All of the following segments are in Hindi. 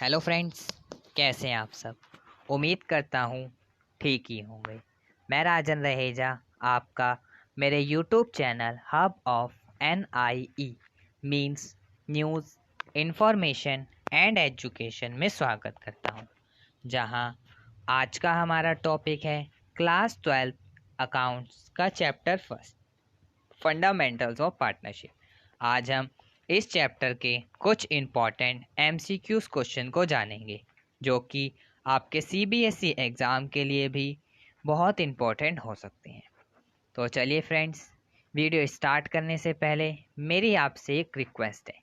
हेलो फ्रेंड्स, कैसे हैं आप सब। उम्मीद करता हूँ ठीक ही होंगे। मैं राजन रहेजा आपका मेरे YouTube channel hub of NIE means news information and education में स्वागत करता हूँ, जहाँ आज का हमारा टॉपिक है क्लास 12 अकाउंट्स का chapter first, fundamentals of partnership. आज हम इस चैप्टर के कुछ इम्पॉर्टेंट MCQs क्वेश्चन को जानेंगे, जो कि आपके CBSE एग्ज़ाम के लिए भी बहुत इम्पॉर्टेंट हो सकते हैं। तो चलिए फ्रेंड्स, वीडियो स्टार्ट करने से पहले मेरी आपसे एक रिक्वेस्ट है।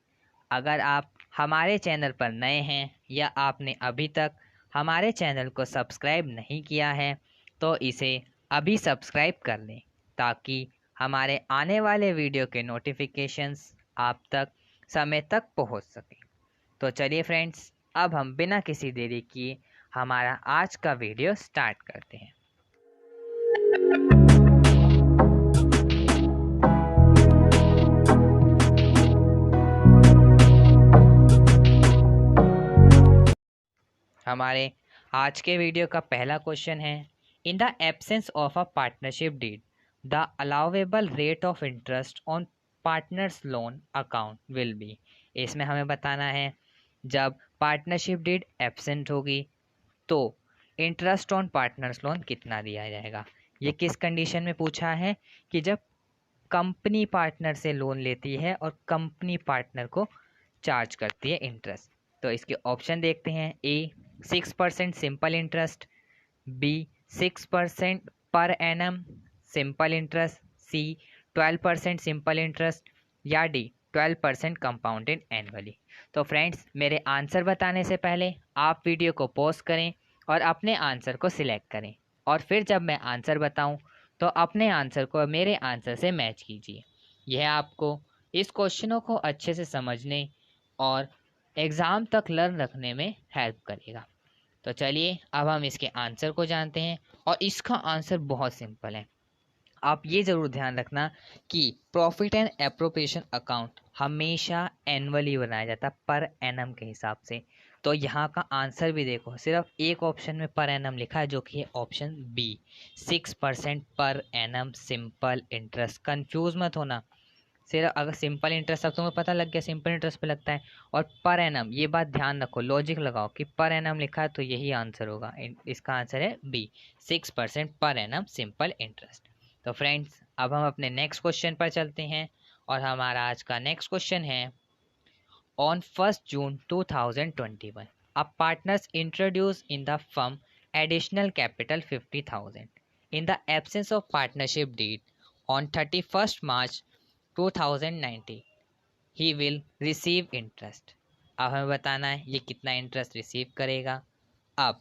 अगर आप हमारे चैनल पर नए हैं या आपने अभी तक हमारे चैनल को सब्सक्राइब नहीं किया है, तो इसे अभी सब्सक्राइब कर लें, ताकि हमारे आने वाले वीडियो के नोटिफिकेशंस आप तक समय तक पहुंच सके। तो चलिए फ्रेंड्स, अब हम बिना किसी देरी किए हमारा आज का वीडियो स्टार्ट करते हैं। हमारे आज के वीडियो का पहला क्वेश्चन है, in the absence of a partnership did the allowable rate of interest on partners loan account will be. इसमें हमें बताना है, जब पार्टनरशिप डीड एब्सेंट होगी तो इंटरेस्ट ऑन पार्टनर्स लोन कितना दिया जाएगा। ये किस कंडीशन में पूछा है कि जब कंपनी पार्टनर से लोन लेती है और कंपनी पार्टनर को चार्ज करती है इंटरेस्ट। तो इसके ऑप्शन देखते हैं। A 6% simple interest, B 6% per annum simple interest, C 12% simple interest, या डी 12% कंपाउंडेड एनुअली। तो फ्रेंड्स, मेरे आंसर बताने से पहले आप वीडियो को पॉज करें और अपने आंसर को सिलेक्ट करें, और फिर जब मैं आंसर बताऊं तो अपने आंसर को मेरे आंसर से मैच कीजिए। यह आपको इस क्वेश्चनों को अच्छे से समझने और एग्ज़ाम तक लर्न रखने में हेल्प करेगा। तो चलिए अब हम इसके आंसर को जानते हैं, और इसका आंसर बहुत सिंपल है। आप ये ज़रूर ध्यान रखना कि प्रॉफिट एंड एप्रोप्रिएशन अकाउंट हमेशा एनुअली बनाया जाता है, पर एनम के हिसाब से। तो यहाँ का आंसर भी देखो, सिर्फ एक ऑप्शन में पर एनम लिखा है, जो कि है option B 6% per annum simple interest. Confuse मत होना, सिर्फ अगर सिंपल इंटरेस्ट अब तुम्हें पता लग गया सिंपल इंटरेस्ट पे लगता है, और पर एनम ये बात ध्यान रखो, लॉजिक लगाओ कि पर एनम लिखा है तो यही आंसर होगा। इसका आंसर है B 6% per annum simple interest. तो फ्रेंड्स, अब हम अपने नेक्स्ट क्वेश्चन पर चलते हैं, और हमारा आज का नेक्स्ट क्वेश्चन है, on 1 June 2021 a partners introduced in the firm additional capital 50,000 in the absence of partnership deed on 31st March 2019 he will receive interest। अब हमें बताना है ये कितना इंटरेस्ट रिसीव करेगा। अब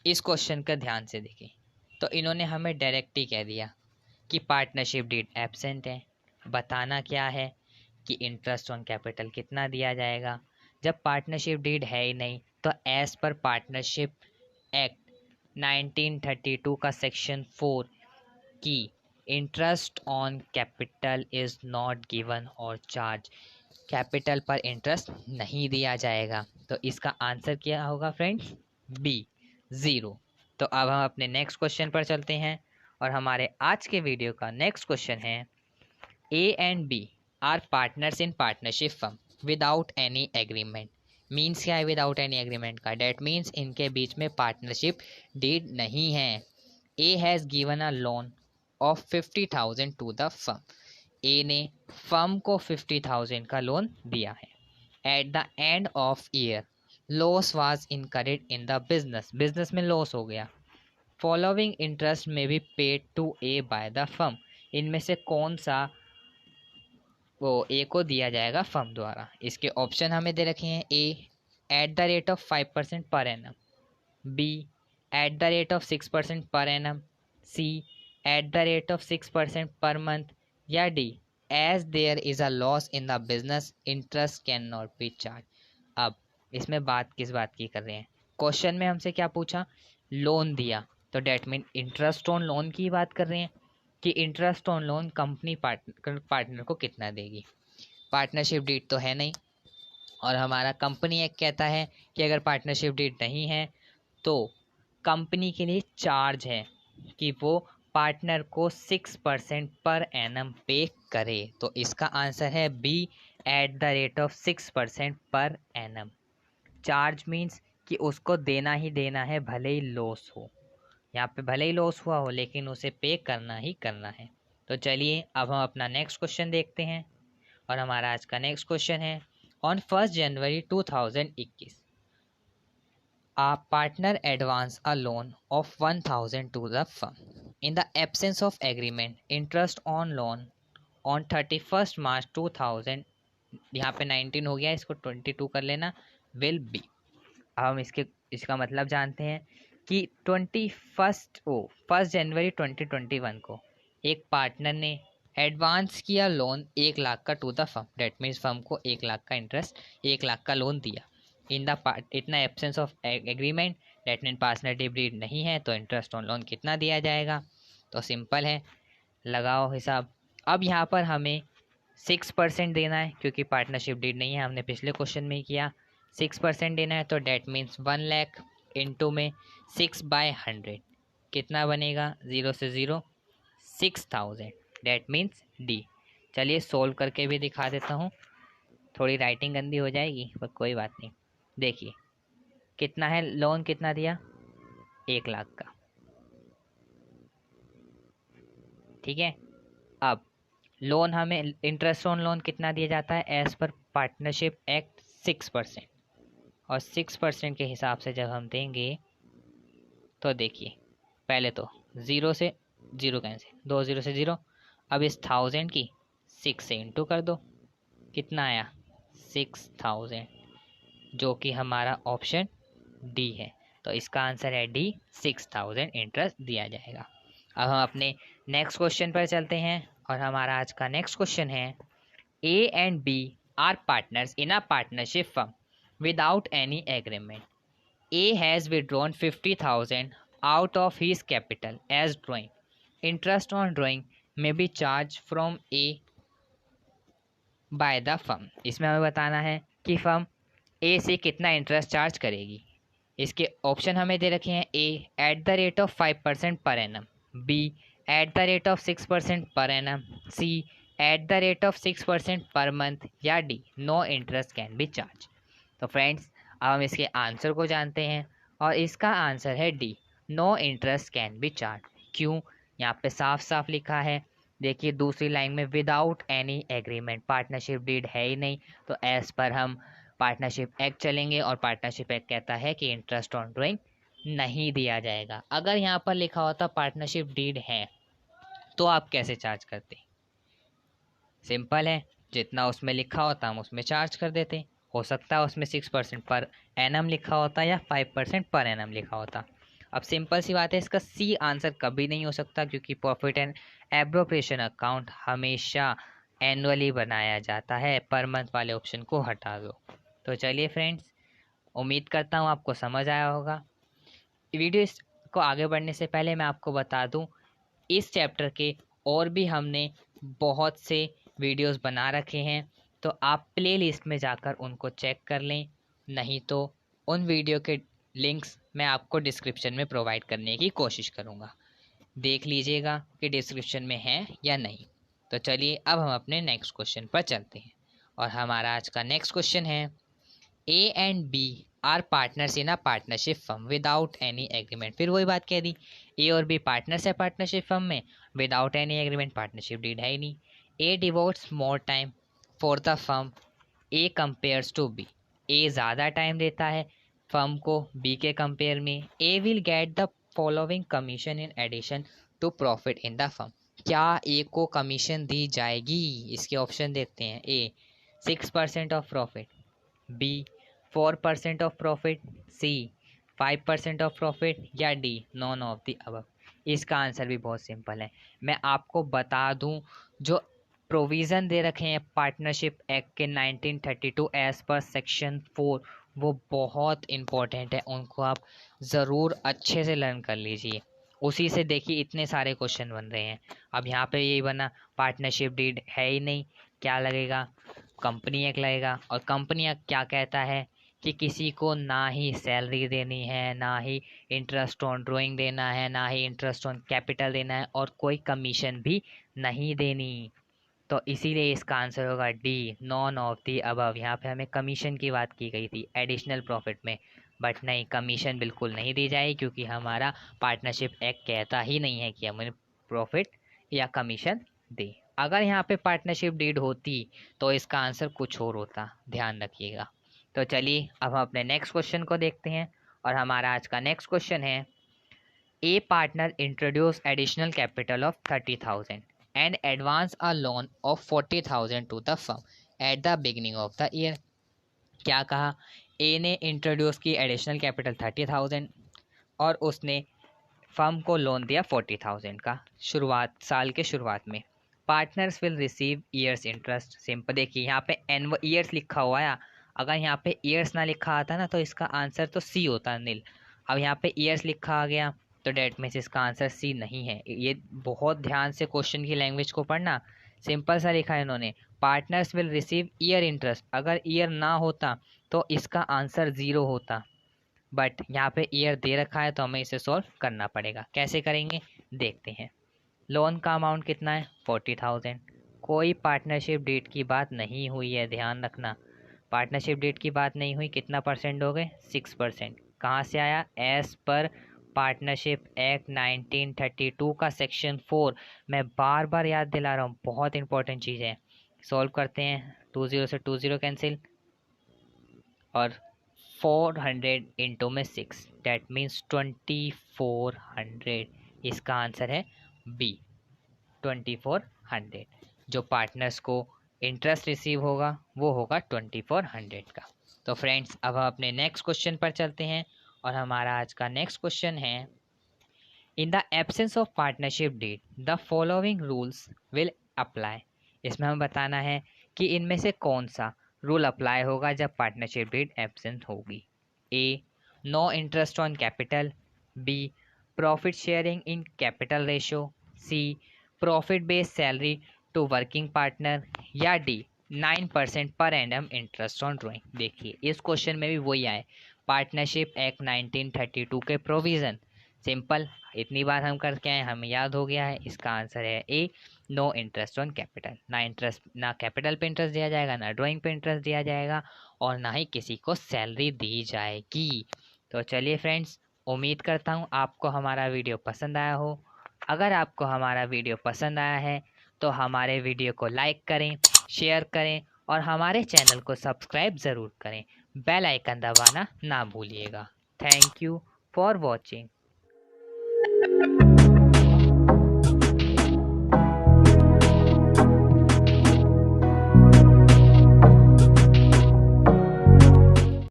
इस क्वेश्चन का ध्यान से देखें, तो इन्होंने हमें डायरेक्ट ही कह दिया कि पार्टनरशिप डीड एब्सेंट है। बताना क्या है कि इंटरेस्ट ऑन कैपिटल कितना दिया जाएगा। जब पार्टनरशिप डीड है ही नहीं, तो एज पर पार्टनरशिप एक्ट 1932 का सेक्शन 4 की interest on capital is not given और चार्ज, कैपिटल पर इंटरेस्ट नहीं दिया जाएगा। तो इसका आंसर क्या होगा फ्रेंड्स? बी 0। तो अब हम अपने नेक्स्ट क्वेश्चन पर चलते हैं, और हमारे आज के वीडियो का नेक्स्ट क्वेश्चन है, A and B are partners in partnership firm without any agreement. Means क्या है विदाउट एनी एग्रीमेंट का? डेट मीन्स इनके बीच में पार्टनरशिप डीड नहीं है। A has given a loan of 50,000 to the firm. A ने फर्म को 50,000 का लोन दिया है। At the end of year loss was incurred in the business, business में लॉस हो गया। फॉलोइंग इंटरेस्ट में be paid to A by the firm. इनमें से कौन सा वो ए को दिया जाएगा फर्म द्वारा? इसके ऑप्शन हमें दे रखे हैं। A at the rate of 5% per annum, B at the rate of 6% per annum, C at the rate of 6% per month, या D as there is a loss in the business interest can not be charge. अब इसमें बात किस बात की कर रहे हैं? क्वेश्चन में हमसे क्या पूछा? लोन दिया, तो that mean interest on loan की बात कर रहे हैं कि interest on loan company partner को कितना देगी। पार्टनरशिप डीड तो है नहीं, और हमारा कंपनी एक्ट कहता है कि अगर पार्टनरशिप डीड नहीं है तो कंपनी के लिए चार्ज है कि वो पार्टनर को 6% पर एनम पे करे। तो इसका आंसर है B, at the rate of 6% per annum. Charge means कि उसको देना ही देना है, भले ही लॉस हो। यहाँ पे भले ही लॉस हुआ हो लेकिन उसे पे करना ही करना है। तो चलिए अब हम अपना नेक्स्ट क्वेश्चन देखते हैं। और हमारा आज का नेक्स्ट क्वेश्चन है, on 1 January 2021 a partner advanced a loan of 1000 to the firm. In the absence of agreement, interest on loan on 31st March 2000, यहाँ पे 19 हो गया, इसको 22 कर लेना, will be। अब हम इसका मतलब जानते हैं कि 1 जनवरी 2021 को एक पार्टनर ने एडवांस किया लोन 1 लाख का to the firm. That means firm को 1 लाख का इंटरेस्ट, 1 लाख का लोन दिया। इन द इतना absence of agreement, that mean partnership deed नहीं है, तो इंटरेस्ट ऑन लोन कितना दिया जाएगा? तो सिंपल है, लगाओ हिसाब। अब यहाँ पर हमें 6% देना है क्योंकि पार्टनरशिप डीड नहीं है, हमने पिछले क्वेश्चन में ही किया। 6% देना है तो डेट मीन्स 1 लाख इंटू में 6/100 कितना बनेगा? 0 से 0 6000, डेट मीन्स डी। चलिए सोल्व करके भी दिखा देता हूँ, थोड़ी राइटिंग गंदी हो जाएगी पर कोई बात नहीं। देखिए कितना है, लोन कितना दिया? 1 लाख का, ठीक है। अब लोन हमें इंटरेस्ट ऑन लोन कितना दिया जाता है एज पर पार्टनरशिप एक्ट? 6%। और 6% के हिसाब से जब हम देंगे तो देखिए पहले तो 0 से 0 कैंसिल, 2 0 से 0। अब इस 1000 की 6 से इंटू कर दो, कितना आया? 6000, जो कि हमारा ऑप्शन डी है। तो इसका आंसर है डी, 6000 इंटरेस्ट दिया जाएगा। अब हम अपने नेक्स्ट क्वेश्चन पर चलते हैं और हमारा आज का नेक्स्ट क्वेश्चन है, A and B are partners in a partnership firm without any agreement. A has withdrawn 50,000 out of his capital as drawing. Interest on drawing may be charged from A by the firm. इसमें हमें बताना है कि फर्म A से कितना इंटरेस्ट चार्ज करेगी। इसके ऑप्शन हमें दे रखे हैं, A at the rate of 5% per annum, B at the rate of 6% per annum, C at the rate of 6% per month, या D no interest can be charge. तो फ्रेंड्स अब हम इसके आंसर को जानते हैं और इसका आंसर है D, no interest can be charge. क्यों? यहाँ पे साफ साफ लिखा है, देखिए दूसरी लाइन में without any agreement, partnership deed है ही नहीं, तो एज पर हम पार्टनरशिप एक्ट चलेंगे और पार्टनरशिप एक्ट कहता है कि इंटरेस्ट ऑन ड्राइंग नहीं दिया जाएगा। अगर यहाँ पर लिखा होता पार्टनरशिप डीड है तो आप कैसे चार्ज करते? सिंपल है, जितना उसमें लिखा होता हम उसमें चार्ज कर देते। हो सकता है उसमें 6% पर एनम लिखा होता या 5% पर एनम लिखा होता। अब सिंपल सी बात है, इसका सी आंसर कभी नहीं हो सकता क्योंकि प्रॉफिट एंड एप्रोप्रिएशन अकाउंट हमेशा एनुअली बनाया जाता है, पर मंथ वाले ऑप्शन को हटा दो। तो चलिए फ्रेंड्स, उम्मीद करता हूँ आपको समझ आया होगा। वीडियो को आगे बढ़ने से पहले मैं आपको बता दूँ, इस चैप्टर के और भी हमने बहुत से वीडियोस बना रखे हैं, तो आप प्लेलिस्ट में जाकर उनको चेक कर लें, नहीं तो उन वीडियो के लिंक्स मैं आपको डिस्क्रिप्शन में प्रोवाइड करने की कोशिश करूँगा, देख लीजिएगा कि डिस्क्रिप्शन में है या नहीं। तो चलिए अब हम अपने नेक्स्ट क्वेश्चन पर चलते हैं और हमारा आज का नेक्स्ट क्वेश्चन है, A and B are partners in a partnership firm without any agreement. फिर वही बात कह दी, ए और बी पार्टनर्स है पार्टनरशिप फर्म में, without any agreement, partnership deed है ही नहीं। A devotes more time for the firm A compares to B. A ज़्यादा टाइम देता है फर्म को बी के कंपेयर में। A will get the following commission in addition to profit in the firm. क्या ए को कमीशन दी जाएगी? इसके ऑप्शन देखते हैं, A 6% of profit, B 4% of profit, C 5% of profit, या D none of the above. इसका आंसर भी बहुत सिंपल है। मैं आपको बता दूं, जो प्रोविज़न दे रखे हैं पार्टनरशिप एक्ट के 1932 एज पर सेक्शन 4, वो बहुत इम्पोर्टेंट है, उनको आप ज़रूर अच्छे से लर्न कर लीजिए। उसी से देखिए इतने सारे क्वेश्चन बन रहे हैं। अब यहाँ पे यही बना, पार्टनरशिप डीड है ही नहीं, क्या लगेगा? कंपनी एक्ट लगेगा। और कंपनी एक्ट क्या कहता है कि किसी को ना ही सैलरी देनी है, ना ही इंटरेस्ट ऑन ड्राइंग देना है, ना ही इंटरेस्ट ऑन कैपिटल देना है, और कोई कमीशन भी नहीं देनी। तो इसीलिए इसका आंसर होगा D, none of the above. यहाँ पे हमें कमीशन की बात की गई थी एडिशनल प्रॉफिट में, बट नहीं, कमीशन बिल्कुल नहीं दी जाएगी क्योंकि हमारा पार्टनरशिप एक्ट कहता ही नहीं है कि हमें प्रॉफिट या कमीशन दे। अगर यहाँ पे पार्टनरशिप डीड होती तो इसका आंसर कुछ और होता, ध्यान रखिएगा। तो चलिए अब हम अपने नेक्स्ट क्वेश्चन को देखते हैं, और हमारा आज का नेक्स्ट क्वेश्चन है, A partner introduce additional capital of 30,000 and advance a loan of 40,000 to the firm at the beginning of the year। क्या कहा, ए ने इंट्रोड्यूस की एडिशनल कैपिटल 30,000 और उसने फर्म को लोन दिया 40,000 का साल के शुरुआत में। Partners will receive years interest. Simple, देखिए यहाँ पे एन ईयर्स लिखा हुआ है, अगर यहाँ पे ईयर्स ना लिखा आता ना तो इसका आंसर तो सी होता, नील। अब यहाँ पे ईयर्स लिखा आ गया तो डेट मीन्स इसका आंसर सी नहीं है। ये बहुत ध्यान से क्वेश्चन की लैंग्वेज को पढ़ना, सिंपल सा लिखा है इन्होंने, partners will receive year interest. अगर ईयर ना होता तो इसका आंसर 0 होता, बट यहाँ पे ईयर दे रखा है तो हमें इसे सॉल्व करना पड़ेगा। कैसे करेंगे देखते हैं। लोन का अमाउंट कितना है 40,000। कोई पार्टनरशिप डेट की बात नहीं हुई है, ध्यान रखना, पार्टनरशिप डेट की बात नहीं हुई। कितना परसेंट हो गए 6%। कहाँ से आया, एज पर पार्टनरशिप एक्ट 1932 का सेक्शन 4। मैं बार बार याद दिला रहा हूँ, बहुत इंपॉर्टेंट चीज़ है। सॉल्व करते हैं, 20 से 20 कैंसिल, और 400 इंटू में 6, डेट मीन्स 2400। इसका आंसर है बी, 2400। जो पार्टनर्स को इंटरेस्ट रिसीव होगा वो होगा 2400 का। तो फ्रेंड्स अब हम अपने नेक्स्ट क्वेश्चन पर चलते हैं, और हमारा आज का नेक्स्ट क्वेश्चन है, in the absence of partnership did the following rules will apply. इसमें हमें बताना है कि इनमें से कौन सा रूल अप्लाई होगा जब पार्टनरशिप डीड एब्सेंट होगी। A, no interest on capital. B, profit sharing in capital ratio. C, profit based salary to working partner. या D, 9% per annum interest on drawing. देखिए इस क्वेश्चन में भी वही आए, पार्टनरशिप एक्ट 1932 के प्रोविज़न। सिंपल, इतनी बार हम करके आए, हमें याद हो गया है। इसका आंसर है ए, नो इंटरेस्ट ऑन कैपिटल। ना कैपिटल पे इंटरेस्ट दिया जाएगा, ना ड्राइंग पे इंटरेस्ट दिया जाएगा, और ना ही किसी को सैलरी दी जाएगी। तो चलिए फ्रेंड्स, उम्मीद करता हूँ आपको हमारा वीडियो पसंद आया हो। अगर आपको हमारा वीडियो पसंद आया है तो हमारे वीडियो को लाइक करें, शेयर करें, और हमारे चैनल को सब्सक्राइब ज़रूर करें। बेल आइकन दबाना ना भूलिएगा। Thank you for watching.